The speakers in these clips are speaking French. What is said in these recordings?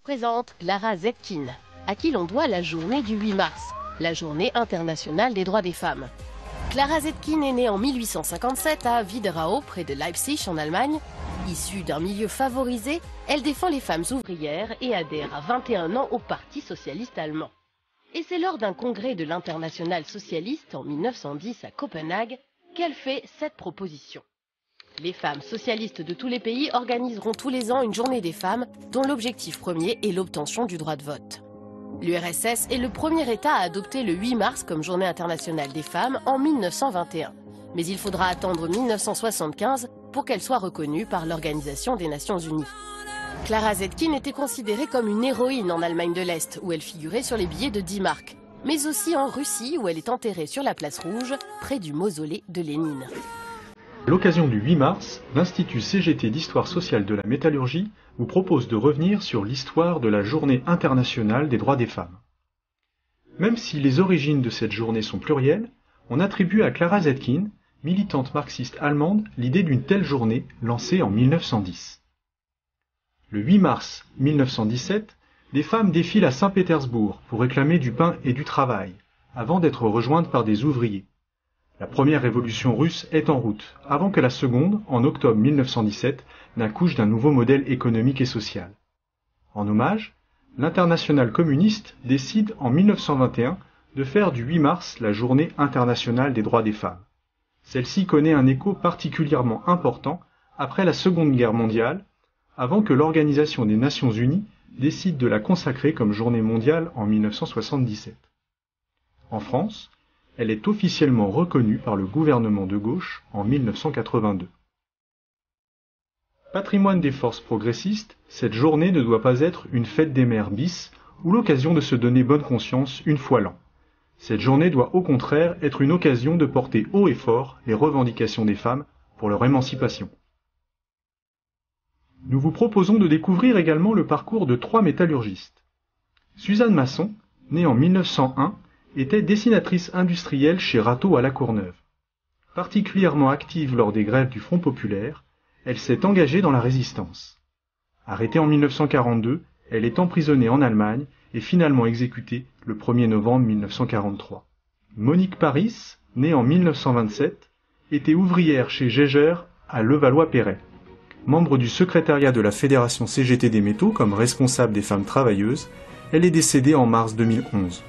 présente Clara Zetkin, à qui l'on doit la journée du 8 mars, la journée internationale des droits des femmes. Clara Zetkin est née en 1857 à Widerau, près de Leipzig en Allemagne. Issue d'un milieu favorisé, elle défend les femmes ouvrières et adhère à 21 ans au Parti socialiste allemand. Et c'est lors d'un congrès de l'Internationale socialiste en 1910 à Copenhague qu'elle fait cette proposition. Les femmes socialistes de tous les pays organiseront tous les ans une journée des femmes dont l'objectif premier est l'obtention du droit de vote. L'URSS est le premier État à adopter le 8 mars comme journée internationale des femmes en 1921. Mais il faudra attendre 1975 pour qu'elle soit reconnue par l'Organisation des Nations Unies. Clara Zetkin était considérée comme une héroïne en Allemagne de l'Est, où elle figurait sur les billets de 10 marks, mais aussi en Russie, où elle est enterrée sur la place Rouge, près du mausolée de Lénine. À l'occasion du 8 mars, l'Institut CGT d'Histoire sociale de la métallurgie vous propose de revenir sur l'histoire de la Journée internationale des droits des femmes. Même si les origines de cette journée sont plurielles, on attribue à Clara Zetkin, militante marxiste allemande, l'idée d'une telle journée lancée en 1910. Le 8 mars 1917, des femmes défilent à Saint-Pétersbourg pour réclamer du pain et du travail, avant d'être rejointes par des ouvriers. La première révolution russe est en route, avant que la seconde, en octobre 1917, n'accouche d'un nouveau modèle économique et social. En hommage, l'Internationale communiste décide en 1921 de faire du 8 mars la journée internationale des droits des femmes. Celle-ci connaît un écho particulièrement important après la Seconde Guerre mondiale, avant que l'Organisation des Nations Unies décide de la consacrer comme journée mondiale en 1977. En France, elle est officiellement reconnue par le gouvernement de gauche en 1982. Patrimoine des forces progressistes, cette journée ne doit pas être une fête des mères bis ou l'occasion de se donner bonne conscience une fois l'an. Cette journée doit au contraire être une occasion de porter haut et fort les revendications des femmes pour leur émancipation. Nous vous proposons de découvrir également le parcours de 3 métallurgistes. Suzanne Masson, née en 1901, était dessinatrice industrielle chez Rateau à La Courneuve. Particulièrement active lors des grèves du Front populaire, elle s'est engagée dans la résistance. Arrêtée en 1942, elle est emprisonnée en Allemagne et finalement exécutée le 1er novembre 1943. Monique Paris, née en 1927, était ouvrière chez Geiger à Levallois-Perret. Membre du secrétariat de la Fédération CGT des métaux comme responsable des femmes travailleuses, elle est décédée en mars 2011.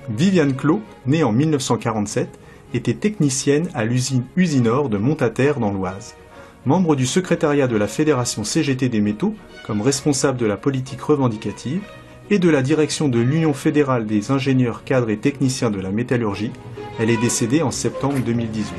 Viviane Clos, née en 1947, était technicienne à l'usine Usinor de Montataire dans l'Oise. Membre du secrétariat de la Fédération CGT des métaux comme responsable de la politique revendicative et de la direction de l'Union fédérale des ingénieurs cadres et techniciens de la métallurgie, elle est décédée en septembre 2018.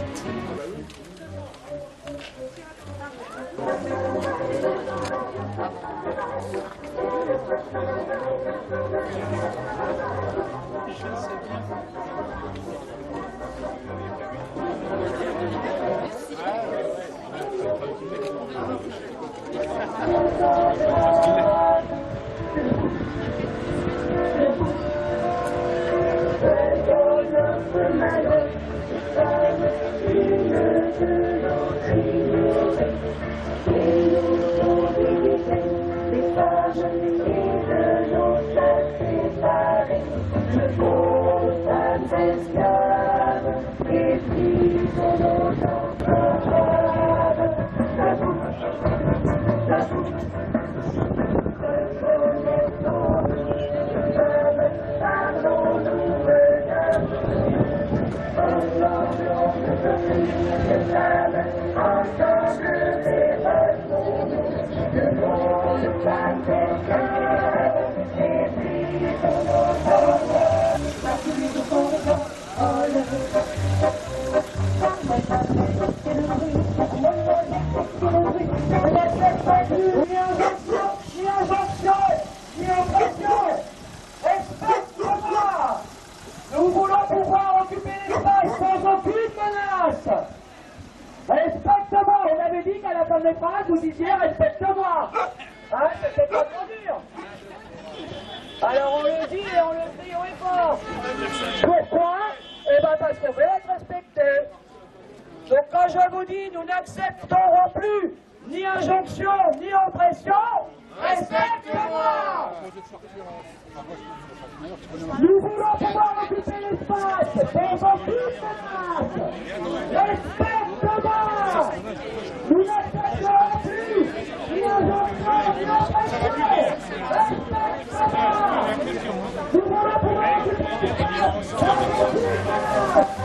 Nous voulons pouvoir occuper l'espace sans aucune menace. Respecte-moi, on avait dit qu'à la fin des phrases, vous disiez respecte-moi. Hein, c'était pas trop dur. Alors on le dit et on le crie haut et fort. Pourquoi? Eh bien parce qu'on veut être respecté. Donc quand je vous dis nous n'accepterons plus ni injonction, ni oppression, respecte-moi. Nous voulons pouvoir occuper l'espace, sans aucune menace. Respecte-moi. Nous n'accepterons plus ni injonction, ni oppression. Respecte-moi. Nous voulons pouvoir occuper l'espace, sans aucune menace.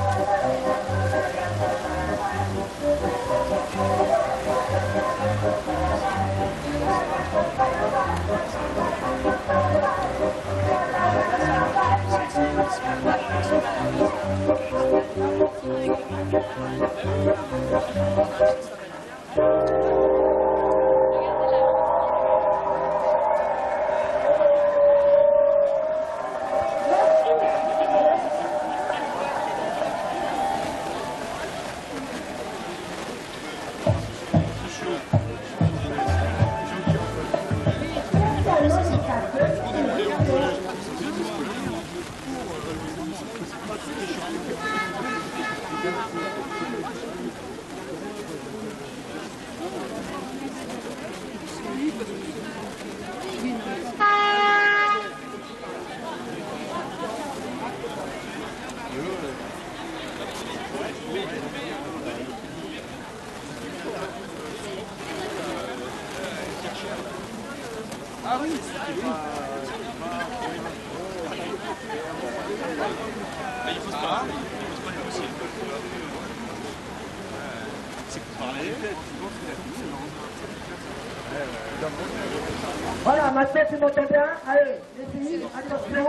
Voilà, maintenant tu m'entends bien. Allez, les filles, attention.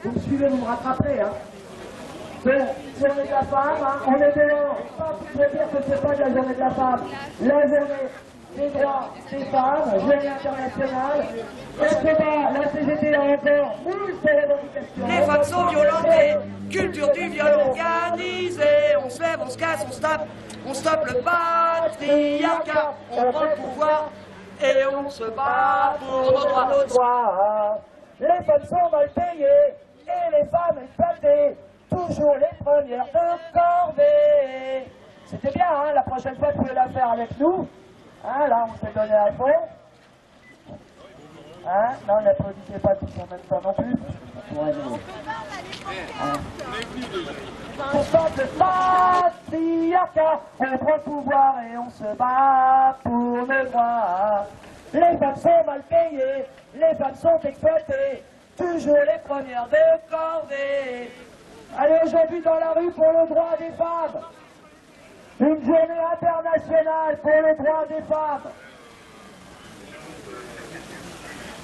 Vous me suivez, vous me rattrapez. Hein. Bon, journée de la femme, hein. On est dehors. Pas pour dire que c'est pas de la journée de la femme. La journée des droits des femmes, journée internationale. La CGT a encore moult revendications. Les femmes sont violentées, culture du viol organisé. On se lève, on se casse, on se tape, on stoppe le patriarcat. On prend le pouvoir et on se bat pour nos droits. Les femmes sont mal payées et les femmes exploitées. Toujours les premières de corvée. C'était bien, hein, la prochaine fois, vous pouvez la faire avec nous. Hein, là, on s'est donné à fond. Hein, non, n'applaudissez pas tous en même temps non plus. On stoppe le patriarcat, on prend le pouvoir et on se bat pour nos droits. Les femmes sont mal payées, les femmes sont exploitées. Toujours les premières de corvée. Allez, aujourd'hui dans la rue pour le droit des femmes. Une journée internationale pour le droit des femmes.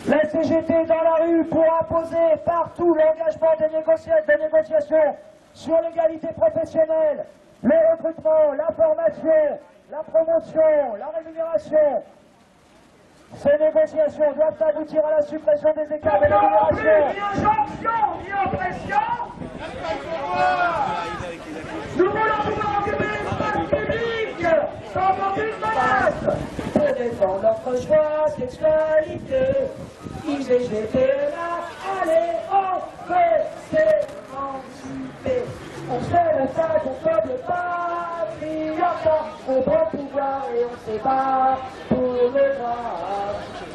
La CGT dans la rue pour imposer partout l'engagement des négociations sur l'égalité professionnelle, le recrutement, la formation, la promotion, la rémunération. Ces négociations doivent aboutir à la suppression des écarts de rémunération. Ni injonction, ni oppression. Nous voulons pouvoir occuper l'espace public sans aucune menace. Pour défendre notre choix, sexualité, IVG, PMA, allez, on veut s'émanciper. On se fait le sac, on stoppe le patriarcat, on prend le pouvoir et on se bat pour le droit.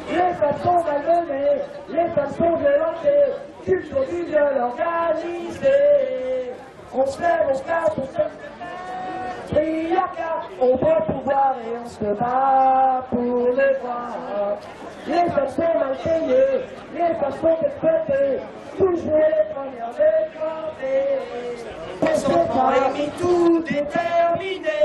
Les femmes sont malmenées, les femmes sont violentées, culture du viol organisé. On se lève, on se casse, on se patriarcat, on prend le pouvoir et on se bat pour le droit. Les femmes sont mal payées, les femmes sont exploitées, toujours les premières déclarées. On est mis tout déterminé,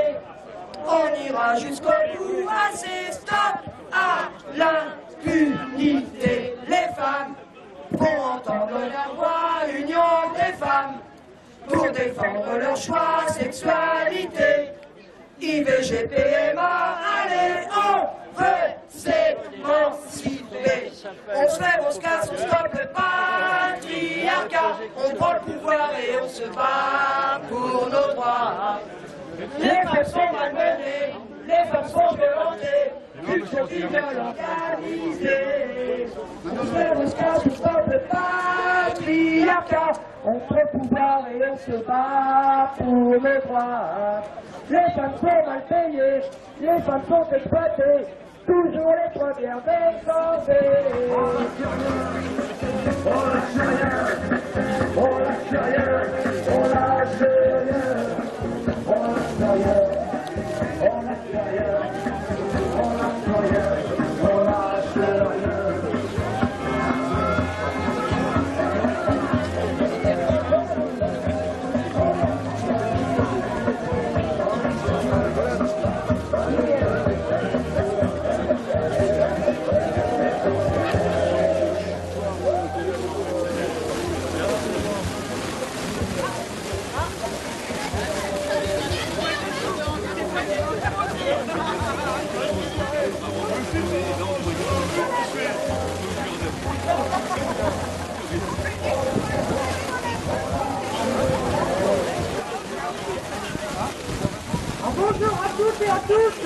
on ira jusqu'au bout, assez stop à l'impunité. Les femmes vont entendre la voix, union des femmes, pour défendre leur choix, sexualité, IVG, PMA, allez, on veut s'émanciper. On se lève, on se casse, on stoppe le patriarcat, on prend le pouvoir et on se bat pour nos droits. Les femmes sont malmenées, les femmes sont violentées, culture du viol organisé. On se lève, on se casse, on stoppe le patriarcat, contre le pouvoir et on se bat pour nos droits. Les femmes sont mal payées, les femmes sont exploitées, toujours les premières défendées. On lâche rien, on lâche rien, on lâche rien, on lâche rien, on lâche rien, on lâche rien, on lâche rien. Bonjour à toutes et à tous.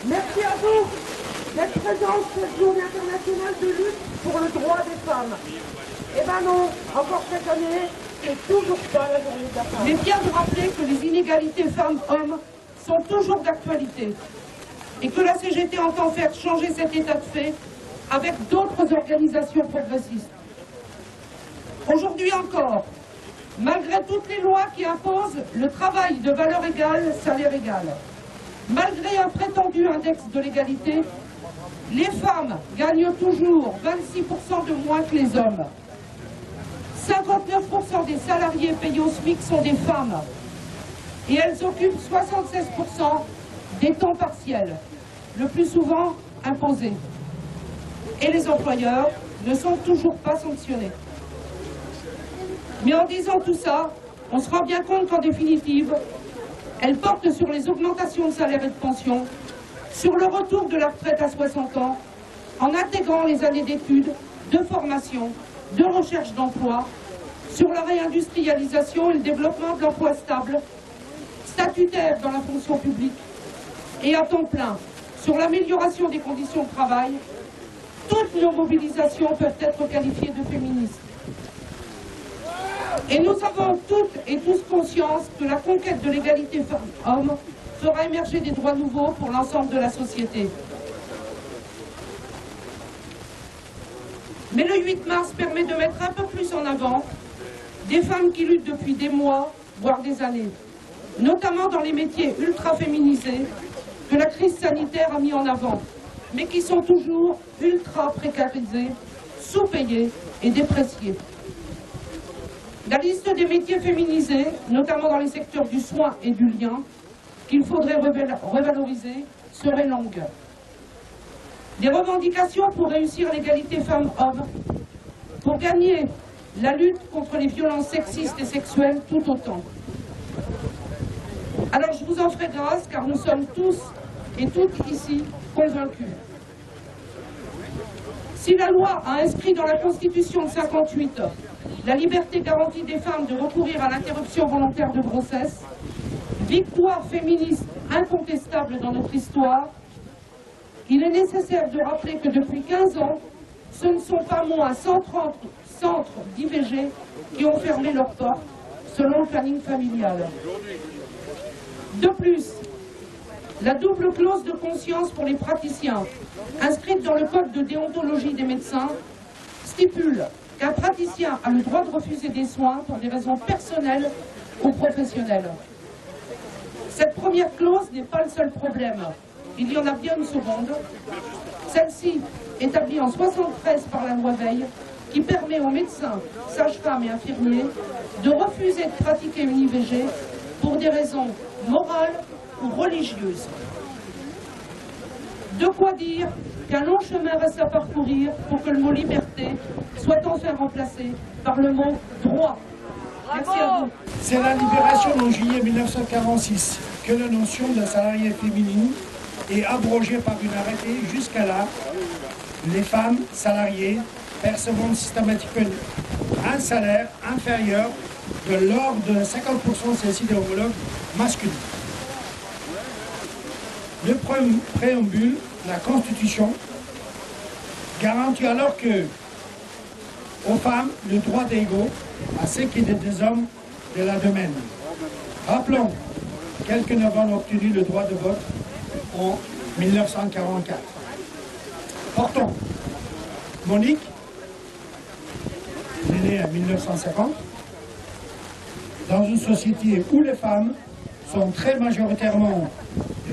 Merci à vous d'être présents cette journée internationale de lutte pour le droit des femmes. Eh ben non, encore cette année, c'est toujours pas la journée de la femme. Il est bien de rappeler que les inégalités femmes-hommes sont toujours d'actualité et que la CGT entend faire changer cet état de fait avec d'autres organisations progressistes. Aujourd'hui encore, malgré toutes les lois qui imposent le travail de valeur égale, salaire égal, malgré un prétendu index de l'égalité, les femmes gagnent toujours 26% de moins que les hommes. 59% des salariés payés au SMIC sont des femmes et elles occupent 76% des temps partiels, le plus souvent imposés. Et les employeurs ne sont toujours pas sanctionnés. Mais en disant tout ça, on se rend bien compte qu'en définitive, elle porte sur les augmentations de salaire et de pension, sur le retour de la retraite à 60 ans, en intégrant les années d'études, de formation, de recherche d'emploi, sur la réindustrialisation et le développement de l'emploi stable, statutaire dans la fonction publique, et à temps plein, sur l'amélioration des conditions de travail. Toutes nos mobilisations peuvent être qualifiées de féministes. Et nous avons toutes et tous conscience que la conquête de l'égalité femmes-hommes fera émerger des droits nouveaux pour l'ensemble de la société. Mais le 8 mars permet de mettre un peu plus en avant des femmes qui luttent depuis des mois, voire des années, notamment dans les métiers ultra féminisés que la crise sanitaire a mis en avant, mais qui sont toujours ultra précarisés, sous-payés et dépréciés. La liste des métiers féminisés, notamment dans les secteurs du soin et du lien, qu'il faudrait revaloriser, serait longue. Des revendications pour réussir l'égalité femmes-hommes, pour gagner la lutte contre les violences sexistes et sexuelles tout autant. Alors je vous en ferai grâce car nous sommes tous et toutes ici convaincus. Si la loi a inscrit dans la Constitution de 58 la liberté garantie des femmes de recourir à l'interruption volontaire de grossesse, victoire féministe incontestable dans notre histoire, il est nécessaire de rappeler que depuis 15 ans, ce ne sont pas moins 130 centres d'IVG qui ont fermé leurs portes, selon le planning familial. De plus, la double clause de conscience pour les praticiens, inscrite dans le code de déontologie des médecins, stipule qu'un praticien a le droit de refuser des soins pour des raisons personnelles ou professionnelles. Cette première clause n'est pas le seul problème. Il y en a bien une seconde. Celle-ci, établie en 73 par la loi Veil, qui permet aux médecins, sages-femmes et infirmiers de refuser de pratiquer une IVG pour des raisons morales ou religieuses. De quoi dire qu'un long chemin reste à parcourir pour que le mot liberté soit enfin remplacé par le mot droit. Merci à vous. C'est la libération en juillet 1946 que la notion de salarié féminine est abrogée par une arrêté. Jusqu'à là, les femmes salariées percevant systématiquement un salaire inférieur de l'ordre de 50% celle-ci des homologues masculins. Le préambule, la Constitution, garantit alors que aux femmes le droit d'égaux à ce qui est des hommes de la domaine. Rappelons, quelques neuf ont obtenu le droit de vote en 1944. Portons, Monique, elle est née en 1950, dans une société où les femmes sont très majoritairement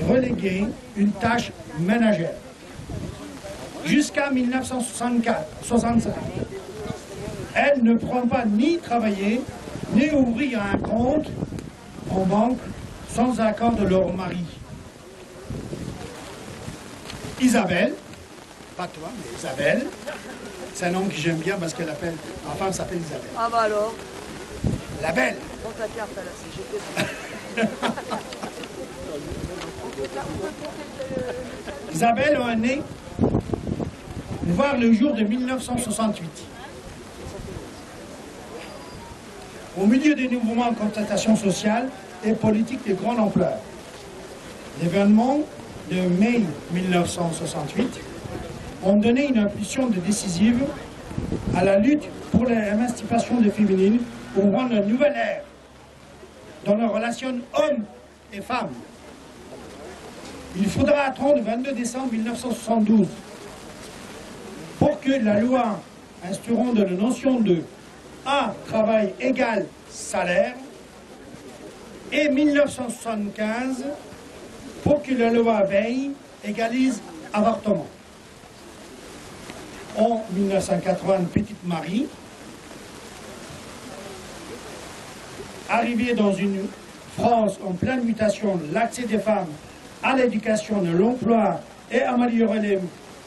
reléguées une tâche ménagère. Jusqu'à 1965, elles ne pourront pas ni travailler, ni ouvrir un compte en banque sans accord de leur mari. Isabelle, pas toi, mais Isabelle, c'est un nom que j'aime bien parce qu'elle appelle, ma femme s'appelle Isabelle. Ah bah alors, La belle. prends ta carte à la CGT. Isabelle est née voir le jour de 1968. Au milieu des mouvements de contestation sociale et politique de grande ampleur. L'événement de mai 1968 ont donné une impulsion décisive à la lutte pour l'émancipation des féminines, ouvrant une nouvelle ère dans les relations hommes et femmes. Il faudra attendre le 22 décembre 1972 pour que la loi instaurant de la notion de travail égal salaire et 1975 pour que la loi Veil égalise avortement. En 1980, Petite Marie, arrivée dans une France en pleine mutation, l'accès des femmes à l'éducation, à l'emploi et améliorer les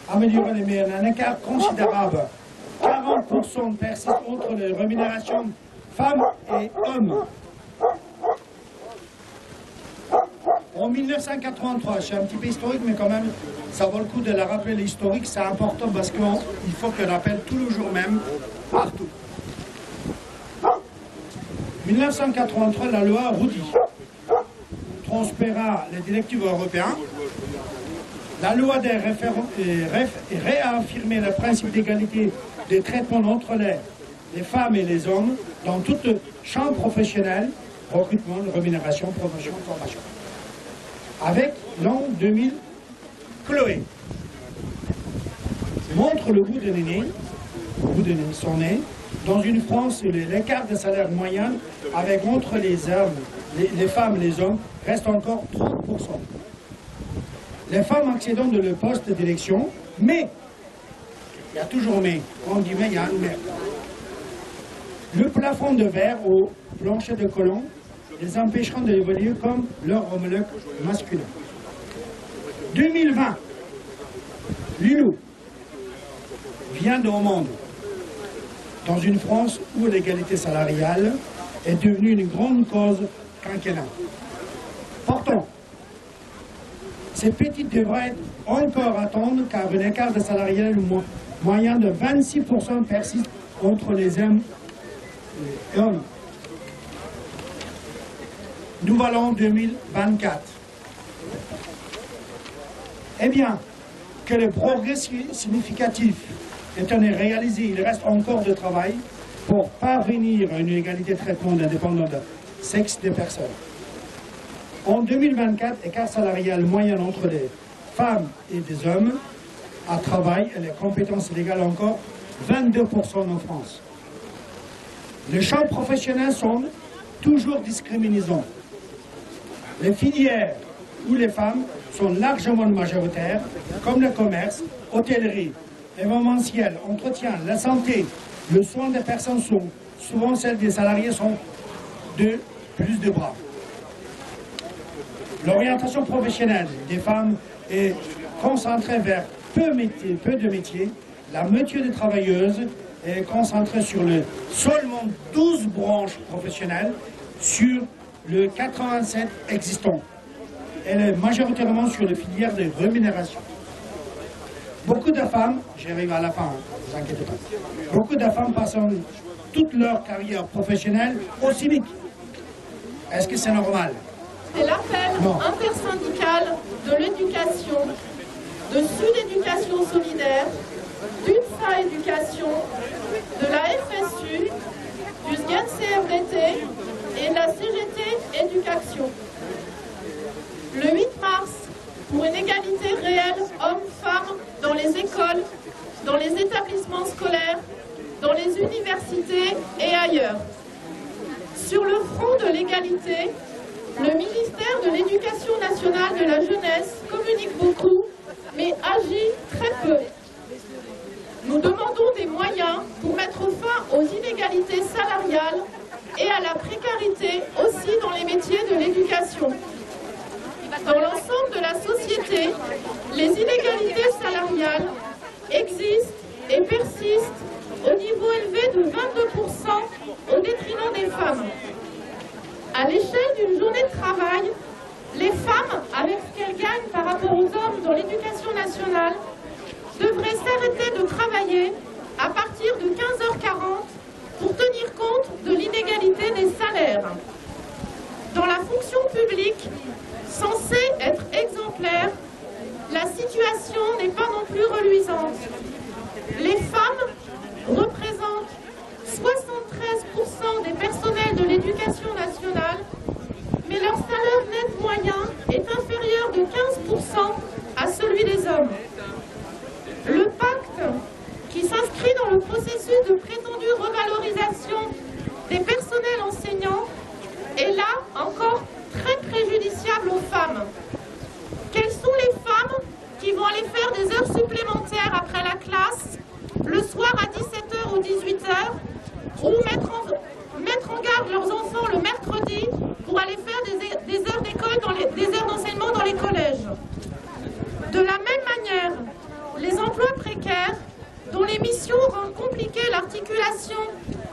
un écart considérable. 40% persiste entre les rémunérations femmes et hommes. En 1983, c'est un petit peu historique, mais quand même, ça vaut le coup de la rappeler l'historique, c'est important parce qu'il faut qu'on rappelle tout le jour même, partout. 1983, la loi Roudy transpéra les directives européennes. La loi des réaffirmait le principe d'égalité de traitement entre les femmes et les hommes dans toute champ professionnel, recrutement, rémunération, promotion, formation. Avec l'an 2000, Chloé montre le bout de son nez, dans une France où l'écart de salaire moyen avec entre les femmes et les hommes reste encore 30%. Les femmes accédant de le poste d'élection, mais, il y a toujours mais, quand on dit mais, il y a un mais. Le plafond de verre au plancher de colon les empêcheront d'évoluer comme leur homologue masculin. 2020, Lilou vient au monde dans une France où l'égalité salariale est devenue une grande cause quinquennale. Pourtant, ces petites devraient encore attendre car un écart de salarial moyen de 26% persiste entre les hommes et hommes. Nous allons en 2024. Eh bien, que le progrès significatif étant réalisé, il reste encore de travail pour parvenir à une égalité de traitement indépendant de sexe des personnes. En 2024, l'écart salarial moyen entre les femmes et les hommes à travail et les compétences légales encore 22% en France. Les champs professionnels sont toujours discriminants. Les filières où les femmes sont largement majoritaires, comme le commerce, hôtellerie, événementiel, entretien, la santé, le soin des personnes sont souvent celles des salariés sont de plus de bras. L'orientation professionnelle des femmes est concentrée vers peu de métiers. La moitié des travailleuses est concentrée sur seulement 12 branches professionnelles sur le 87 existants. Elle est majoritairement sur les filières de rémunération. Beaucoup de femmes, j'arrive à la fin, ne vous inquiétez pas, beaucoup de femmes passent toute leur carrière professionnelle au SMIC. Est-ce que c'est normal? C'est l'appel intersyndical de l'éducation, de Sud Éducation Solidaire, d'UTSA Éducation, de la FSU, du SGEN CFDT et de la CGT Éducation. Le 8 mars, pour une égalité réelle hommes-femmes dans les écoles, dans les établissements scolaires, dans les universités et ailleurs. Sur le front de l'égalité, le ministère de l'Éducation nationale de la jeunesse communique beaucoup, mais agit très peu. Nous demandons des moyens pour mettre fin aux inégalités salariales et à la précarité aussi dans les métiers de l'éducation. Dans l'ensemble de la société, les inégalités salariales existent et persistent au niveau élevé de 22% au détriment des femmes. À l'échelle d'une journée de travail, les femmes, avec ce qu'elles gagnent par rapport aux hommes dans l'éducation nationale, devraient s'arrêter de travailler à partir de 15h40 pour tenir compte de l'inégalité des salaires. Dans la fonction publique, censée être exemplaire, la situation n'est pas non plus reluisante. Les femmes représentent 73% des personnels de l'éducation nationale, mais leur salaire net moyen est inférieur de 15% à celui des hommes. Le pacte, qui s'inscrit dans le processus de prétendue revalorisation des personnels enseignants, est là encore très préjudiciable aux femmes. Quelles sont les femmes qui vont aller faire des heures supplémentaires après la classe, le soir à 17h ou 18h, ou mettre en garde leurs enfants le mercredi pour aller faire des heures d'école, des heures d'enseignement dans les collèges? De la même manière, les emplois précaires, dont les missions rendent compliquée l'articulation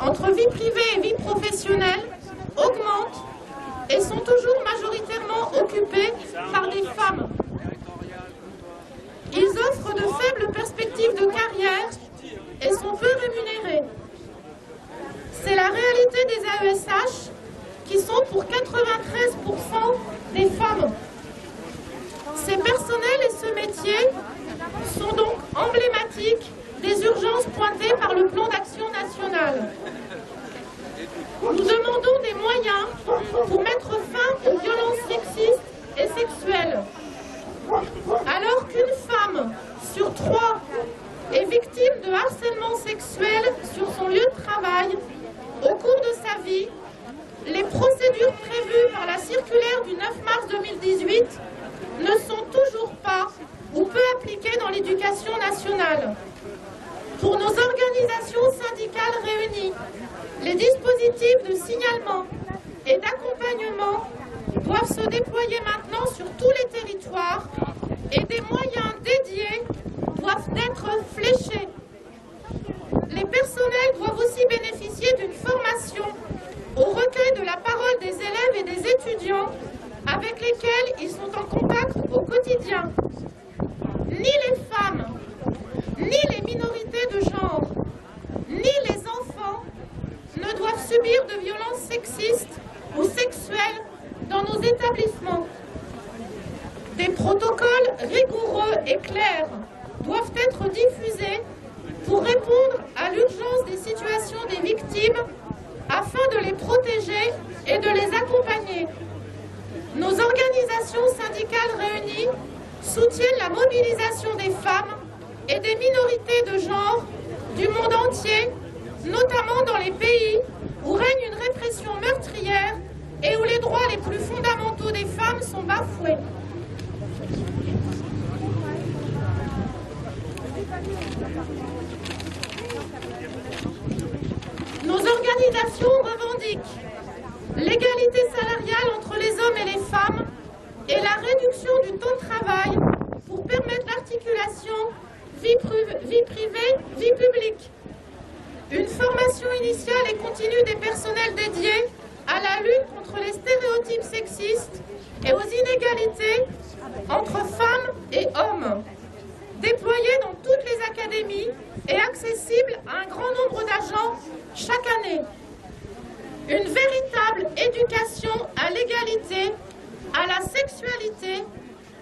entre vie privée et vie professionnelle, augmentent et sont toujours majoritairement occupés par des femmes. Ils offrent de faibles perspectives de carrière et sont peu rémunérés. C'est la réalité des AESH qui sont pour 93% des femmes. Ces personnels et ce métier sont donc emblématiques des urgences pointées par le plan d'action national. Nous demandons des moyens pour mettre fin aux violences sexistes et sexuelles. Alors qu'une femme sur 3 est victime de harcèlement sexuel sur son lieu de travail au cours de sa vie, les procédures prévues par la circulaire du 9 mars 2018 ne sont toujours pas ou peu appliquées dans l'éducation nationale. Pour nos organisations syndicales réunies, les dispositifs de signalement et d'accompagnement doivent se déployer maintenant sur tous les territoires et des moyens dédiés doivent être fléchés. Les personnels doivent aussi bénéficier d'une formation au recueil de la parole des élèves et des étudiants avec lesquels ils sont en contact au quotidien. Ni les femmes, ni les minorités de genre, ni les enfants ne doivent subir de violences sexistes ou sexuelles dans nos établissements. Des protocoles rigoureux et clairs doivent être diffusés pour répondre à l'urgence des situations des victimes afin de les protéger et de les accompagner. Nos organisations syndicales réunies soutiennent la mobilisation des femmes et des minorités de genre du monde entier, notamment dans les pays où règne une répression meurtrière et où les droits les plus fondamentaux des femmes sont bafoués. Nos organisations revendiquent l'égalité salariale entre les hommes et les femmes et la réduction du temps de travail pour permettre l'articulation vie privée, vie publique. Une formation initiale et continue des personnels dédiés à la lutte contre les stéréotypes sexistes et aux inégalités entre femmes et hommes, déployée dans toutes les académies et accessible à un grand nombre d'agents chaque année. Une véritable éducation à l'égalité, à la sexualité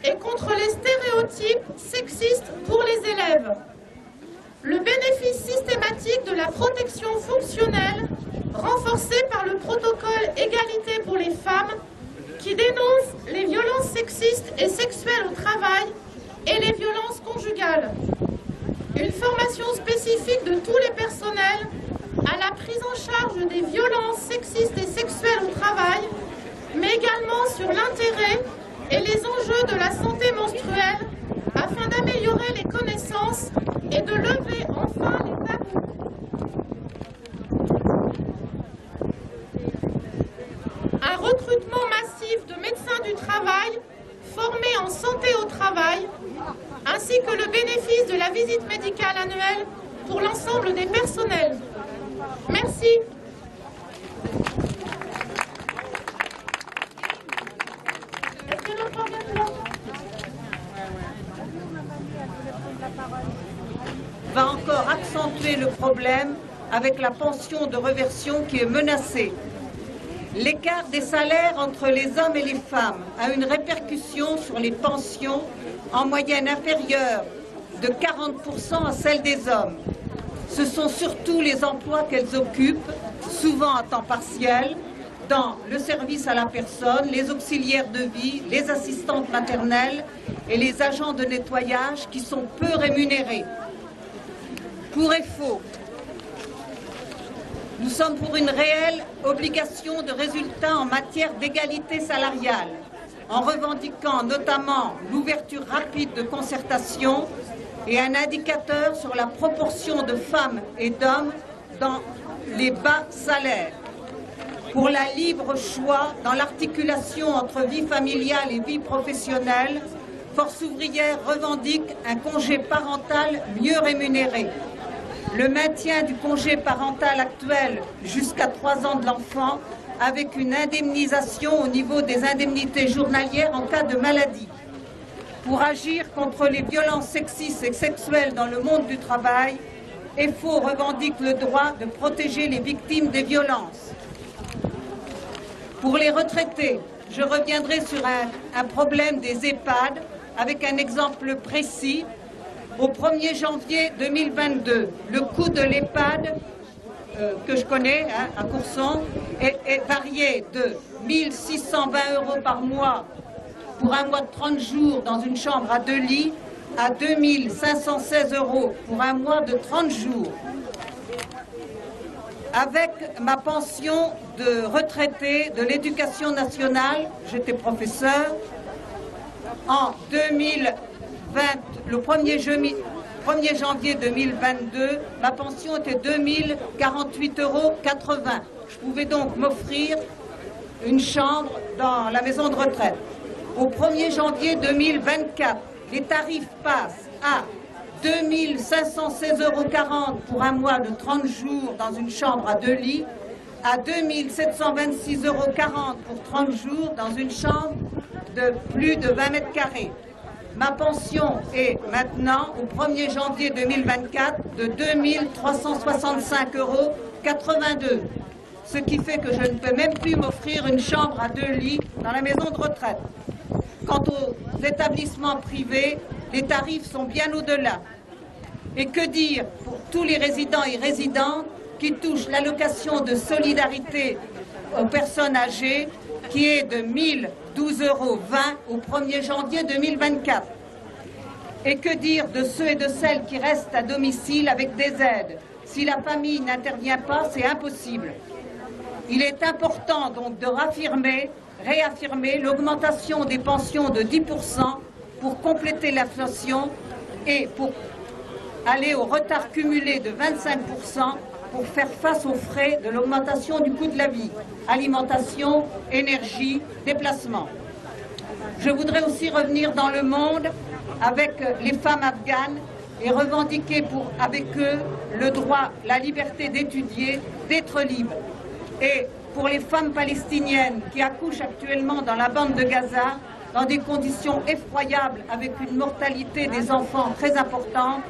et contre les stéréotypes sexistes pour les élèves. Le bénéfice systématique de la protection fonctionnelle renforcée par le protocole Égalité pour les femmes qui dénonce les violences sexistes et sexuelles au travail et les violences conjugales. Une formation spécifique de tous les personnels à la prise en charge des violences sexistes et sexuelles au travail, mais également sur l'intérêt et les enjeux de la santé menstruelle afin d'améliorer les connaissances et de lever enfin les tabous. Un recrutement massif de médecins du travail formés en santé au travail, ainsi que le bénéfice de la visite médicale annuelle pour l'ensemble des personnels. Merci. Est-ce que notre organisation va encore accentuer le problème avec la pension de réversion qui est menacée. L'écart des salaires entre les hommes et les femmes a une répercussion sur les pensions en moyenne inférieure de 40% à celle des hommes. Ce sont surtout les emplois qu'elles occupent, souvent à temps partiel, dans le service à la personne, les auxiliaires de vie, les assistantes maternelles et les agents de nettoyage qui sont peu rémunérés. Pour et faux, nous sommes pour une réelle obligation de résultats en matière d'égalité salariale, en revendiquant notamment l'ouverture rapide de concertation et un indicateur sur la proportion de femmes et d'hommes dans les bas salaires. Pour la libre choix dans l'articulation entre vie familiale et vie professionnelle, Force ouvrière revendique un congé parental mieux rémunéré. Le maintien du congé parental actuel jusqu'à 3 ans de l'enfant avec une indemnisation au niveau des indemnités journalières en cas de maladie. Pour agir contre les violences sexistes et sexuelles dans le monde du travail, EFO revendique le droit de protéger les victimes des violences. Pour les retraités, je reviendrai sur un problème des EHPAD avec un exemple précis. Au 1er janvier 2022, le coût de l'EHPAD que je connais à Courson est varié de 1 620 € par mois pour un mois de 30 jours dans une chambre à 2 lits à 2 516 € pour un mois de 30 jours. Avec ma pension de retraité de l'éducation nationale, j'étais professeur, en 2020, le 1er janvier 2022, ma pension était 2048,80 €. Je pouvais donc m'offrir une chambre dans la maison de retraite. Au 1er janvier 2024, les tarifs passent à 2 516,40 € pour un mois de 30 jours dans une chambre à 2 lits, à 2 726,40 € pour 30 jours dans une chambre de plus de 20 mètres carrés. Ma pension est maintenant, au 1er janvier 2024, de 2 365,82 €, ce qui fait que je ne peux même plus m'offrir une chambre à 2 lits dans la maison de retraite. Quant aux établissements privés, les tarifs sont bien au-delà. Et que dire pour tous les résidents et résidentes qui touchent l'allocation de solidarité aux personnes âgées, qui est de 1 012,20 € au 1er janvier 2024. Et que dire de ceux et de celles qui restent à domicile avec des aides? Si la famille n'intervient pas, c'est impossible. Il est important donc de réaffirmer l'augmentation des pensions de 10% pour compléter l'inflation et pour aller au retard cumulé de 25% pour faire face aux frais de l'augmentation du coût de la vie, alimentation, énergie, déplacement. Je voudrais aussi revenir dans le monde avec les femmes afghanes et revendiquer avec eux le droit, la liberté d'étudier, d'être libres. Et pour les femmes palestiniennes qui accouchent actuellement dans la bande de Gaza, dans des conditions effroyables avec une mortalité des enfants très importante,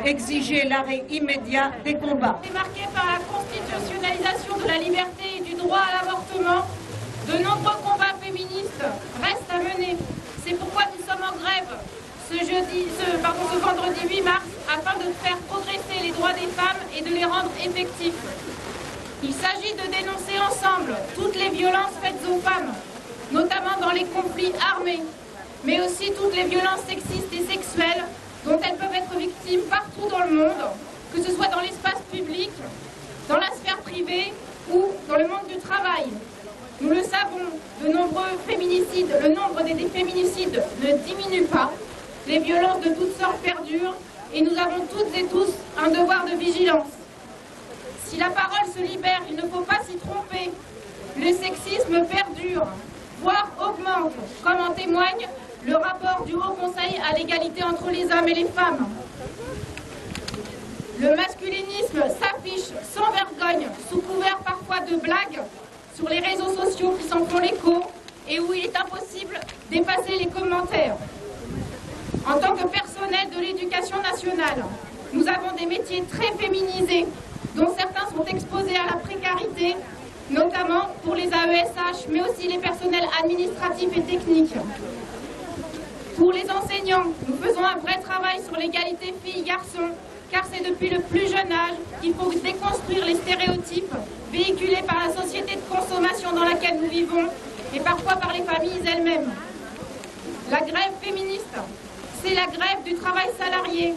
exiger l'arrêt immédiat des combats. Marqué par la constitutionnalisation de la liberté et du droit à l'avortement, de nombreux combats féministes restent à mener. C'est pourquoi nous sommes en grève ce vendredi 8 mars afin de faire progresser les droits des femmes et de les rendre effectifs. Il s'agit de dénoncer ensemble toutes les violences faites aux femmes, notamment dans les conflits armés, mais aussi toutes les violences sexistes et sexuelles dont elles peuvent être victimes partout dans le monde, que ce soit dans l'espace public, dans la sphère privée ou dans le monde du travail. Nous le savons, de nombreux féminicides, le nombre des féminicides ne diminue pas, les violences de toutes sortes perdurent et nous avons toutes et tous un devoir de vigilance. Si la parole se libère, il ne faut pas s'y tromper. Le sexisme perdure, voire augmente, comme en témoigne le rapport du Haut Conseil à l'égalité entre les hommes et les femmes. Le masculinisme s'affiche sans vergogne, sous couvert parfois de blagues, sur les réseaux sociaux qui s'en font l'écho et où il est impossible d'effacer les commentaires. En tant que personnel de l'éducation nationale, nous avons des métiers très féminisés, dont certains sont exposés à la précarité, notamment pour les AESH, mais aussi les personnels administratifs et techniques. Pour les enseignants, nous faisons un vrai travail sur l'égalité filles-garçons, car c'est depuis le plus jeune âge qu'il faut déconstruire les stéréotypes véhiculés par la société de consommation dans laquelle nous vivons et parfois par les familles elles-mêmes. La grève féministe, c'est la grève du travail salarié,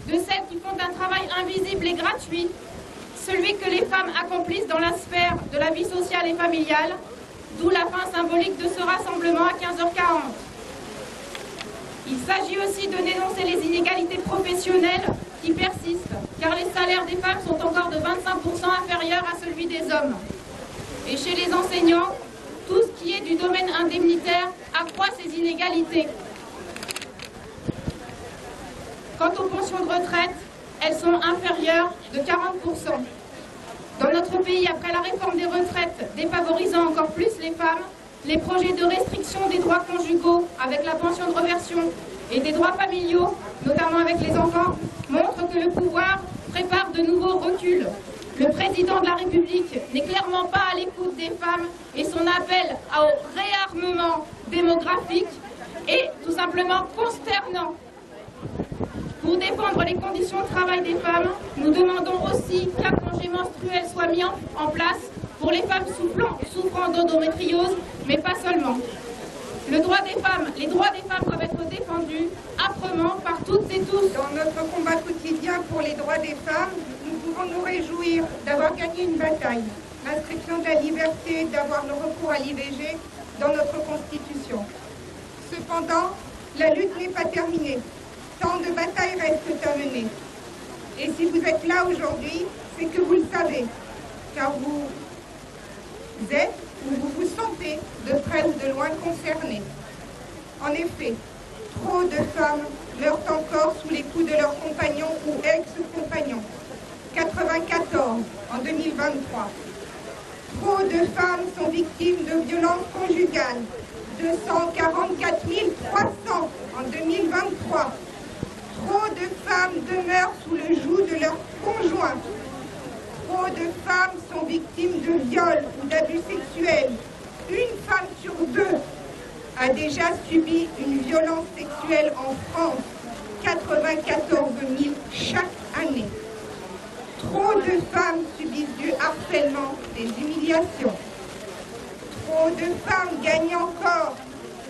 de celles qui font un travail invisible et gratuit, celui que les femmes accomplissent dans la sphère de la vie sociale et familiale, d'où la fin symbolique de ce rassemblement à 15h40. Il s'agit aussi de dénoncer les inégalités professionnelles qui persistent, car les salaires des femmes sont encore de 25% inférieurs à celui des hommes. Et chez les enseignants, tout ce qui est du domaine indemnitaire accroît ces inégalités. Quant aux pensions de retraite, elles sont inférieures de 40%. Dans notre pays, après la réforme des retraites défavorisant encore plus les femmes, les projets de restriction des droits conjugaux avec la pension de réversion et des droits familiaux, notamment avec les enfants, montrent que le pouvoir prépare de nouveaux reculs. Le président de la République n'est clairement pas à l'écoute des femmes et son appel au réarmement démographique est tout simplement consternant. Pour défendre les conditions de travail des femmes, nous demandons aussi qu'un congé menstruel soit mis en place pour les femmes souffrant d'endométriose, mais pas seulement. Les droits des femmes doivent être défendus âprement par toutes et tous. Dans notre combat quotidien pour les droits des femmes, nous pouvons nous réjouir d'avoir gagné une bataille, l'inscription de la liberté d'avoir le recours à l'IVG dans notre Constitution. Cependant, la lutte n'est pas terminée. Tant de batailles restent à mener. Et si vous êtes là aujourd'hui, c'est que vous le savez, car vous êtes ou vous vous sentez de près ou de loin concernés. En effet, trop de femmes meurent encore sous les coups de leurs compagnons ou ex-compagnons. 94 en 2023. Trop de femmes sont victimes de violences conjugales. 244 300 en 2023. Trop de femmes demeurent sous le joug de leur conjoint. Trop de femmes sont victimes de viols ou d'abus sexuels. Une femme sur deux a déjà subi une violence sexuelle en France. 94 000 chaque année. Trop de femmes subissent du harcèlement, des humiliations. Trop de femmes gagnent encore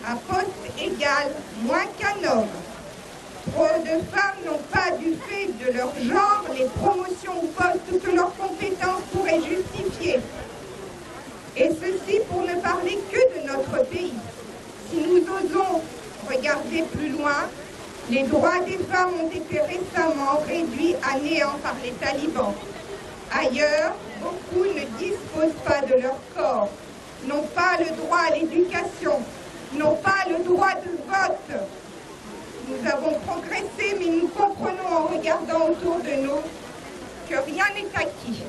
à poste égal moins qu'un homme. Trop de femmes n'ont pas, du fait de leur genre, les promotions ou postes que leurs compétences pourraient justifier. Et ceci pour ne parler que de notre pays. Si nous osons regarder plus loin, les droits des femmes ont été récemment réduits à néant par les talibans. Ailleurs, beaucoup ne disposent pas de leur corps, n'ont pas le droit à l'éducation, n'ont pas le droit de vote. Nous avons progressé, mais nous comprenons en regardant autour de nous que rien n'est acquis.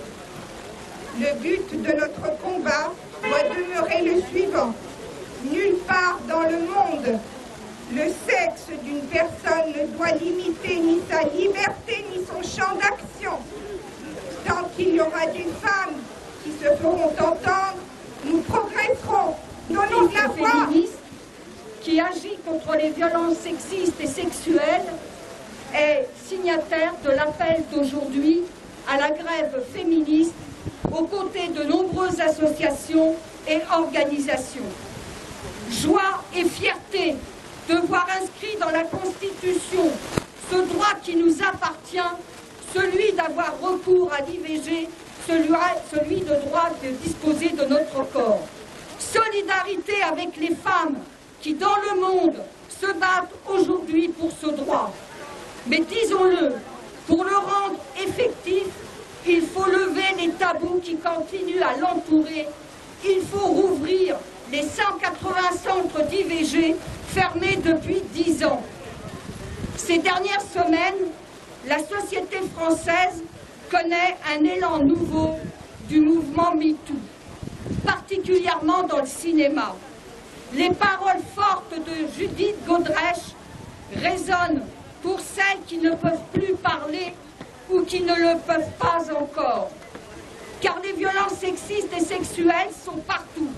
Le but de notre combat doit demeurer le suivant. Nulle part dans le monde, le sexe d'une personne ne doit limiter ni sa liberté ni son champ d'action. Tant qu'il y aura des femmes qui se feront entendre, nous progresserons. Donnons la voix. Qui agit contre les violences sexistes et sexuelles est signataire de l'appel d'aujourd'hui à la grève féministe aux côtés de nombreuses associations et organisations. Joie et fierté de voir inscrit dans la Constitution ce droit qui nous appartient, celui d'avoir recours à l'IVG, celui de droit de disposer de notre corps. Solidarité avec les femmes qui, dans le monde, se battent aujourd'hui pour ce droit. Mais disons-le, pour le rendre effectif, il faut lever les tabous qui continuent à l'entourer. Il faut rouvrir les 180 centres d'IVG fermés depuis 10 ans. Ces dernières semaines, la société française connaît un élan nouveau du mouvement MeToo, particulièrement dans le cinéma. Les paroles fortes de Judith Godrèche résonnent pour celles qui ne peuvent plus parler ou qui ne le peuvent pas encore. Car les violences sexistes et sexuelles sont partout,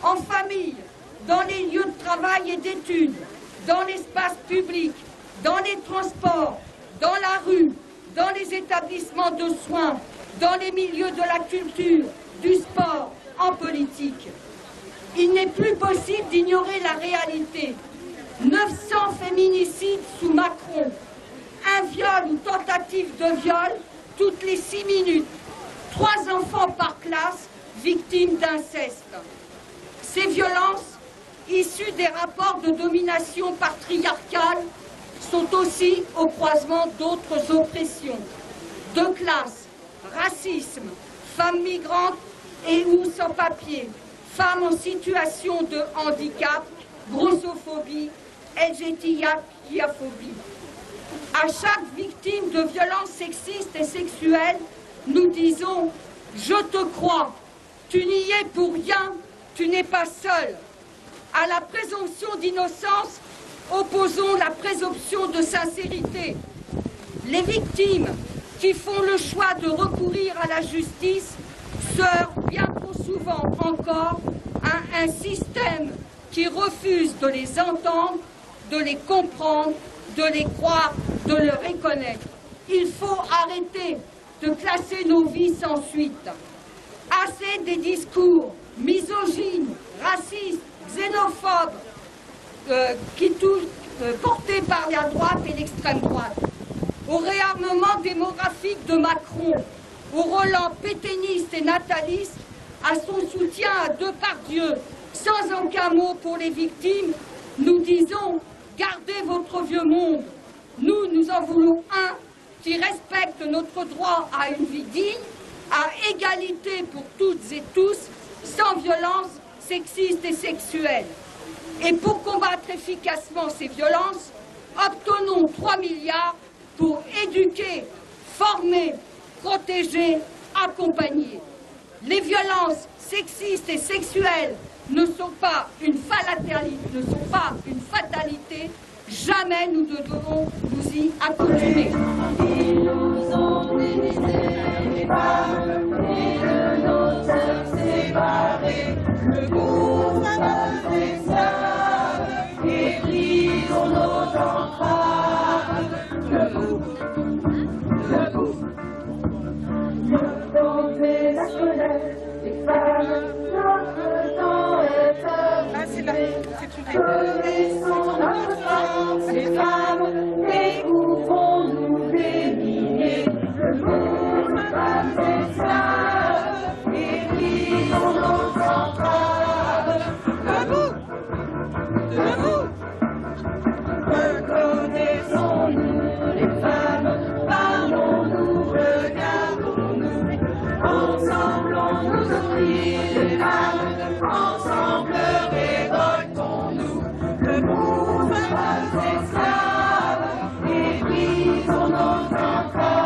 en famille, dans les lieux de travail et d'études, dans l'espace public, dans les transports, dans la rue, dans les établissements de soins, dans les milieux de la culture, du sport, en politique. Il n'est plus possible d'ignorer la réalité. 900 féminicides sous Macron, un viol ou tentative de viol toutes les 6 minutes, 3 enfants par classe victimes d'inceste. Ces violences, issues des rapports de domination patriarcale, sont aussi au croisement d'autres oppressions, de classe, racisme, femmes migrantes et ou sans-papiers, femmes en situation de handicap, grossophobie, LGBTI-phobie. À chaque victime de violences sexistes et sexuelles, nous disons « Je te crois, tu n'y es pour rien, tu n'es pas seul ». À la présomption d'innocence, opposons la présomption de sincérité. Les victimes qui font le choix de recourir à la justice se heurtent bien trop souvent encore à un système qui refuse de les entendre, de les comprendre, de les croire, de les reconnaître. Il faut arrêter de classer nos vies sans suite. Assez des discours misogynes, racistes, xénophobes, portés par la droite et l'extrême droite, au réarmement démographique de Macron, au Roland pétainiste et nataliste, à son soutien à Depardieu, sans aucun mot pour les victimes, nous disons « Gardez votre vieux monde ». Nous en voulons un qui respecte notre droit à une vie digne, à égalité pour toutes et tous, sans violence sexiste et sexuelle. Et pour combattre efficacement ces violences, obtenons 3 milliards pour éduquer, former, protéger, accompagner. Les violences sexistes et sexuelles ne sont pas une fatalité, jamais nous ne devons nous y accoutumer. Ils nous ont divisés, les femmes, et de nos sœurs séparées. Le gouvernement esclave, et brisons nos entraves. Debout, debout. Le temps est national, les femmes, notre temps est terminé. Connaissons notre force, les femmes, et ouvrons-nous déminer. Le monde pas esclave, et brisons nos entraves. Debout, debout. Reconnaissons-nous les femmes, parlons-nous, regardons-nous. Ensemble on nous unit les femmes, ensemble révoltons-nous. Le mouvement esclave, et brisons nos entraves.